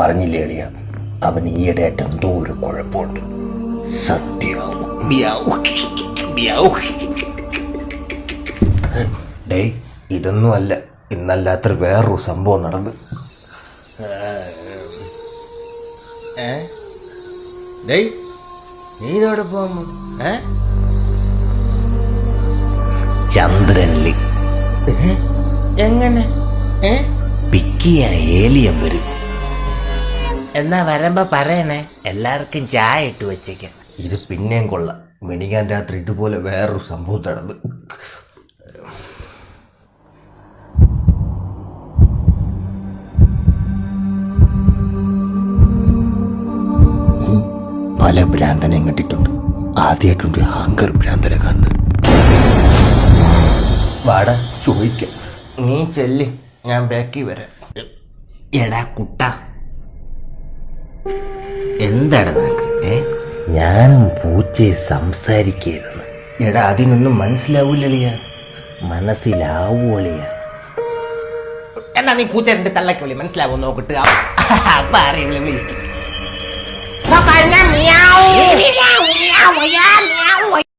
പറഞ്ഞില്ലേ എളിയ, അവൻ ഈയിടെയായിട്ട് എന്തോ ഒരു കുഴപ്പമുണ്ട്. സത്യം. ഡേയ്, ഇതൊന്നും അല്ല, ഇന്നല്ലാത്തൊരു വേറൊരു സംഭവം നടന്ന്. ഡേയ്, നീ ഇതോടെ പോകുമ്പോ ചന്ദ്രനില് എങ്ങനെ പിക്കിയ ഏലിയം വരും. എന്നാ വരുമ്പോ പറയണേ, എല്ലാവർക്കും ചായ ഇട്ട് വെച്ചേക്കാം. ഇത് പിന്നെയും കൊള്ളാം. മിനിങ്ങാൻ രാത്രി ഇതുപോലെ വേറൊരു സംഭവം നടന്ന്. പല ഭ്രാന്തനെയും കണ്ടിട്ടുണ്ട്. ആദ്യമായിട്ടുണ്ട് ഹങ്കർ ഭ്രാന്തനെ കണ്ട്. വാട ചോദിക്കാം. നീ ചെല്ല്, ഞാൻ ബാക്കി വരാം. എടാ കുട്ട, എന്താണ് നിനക്ക്? ഞാനും പൂച്ചയെ സംസാരിക്കുന്നു. എടാ, അതിനൊന്നും മനസ്സിലാവൂലിയ. മനസ്സിലാവൂളിയ. എന്നാ നീ പൂച്ച രണ്ട് തള്ളക്ക് വിളി, മനസ്സിലാവോ നോക്കിട്ട്. അപ്പൊ അറിയ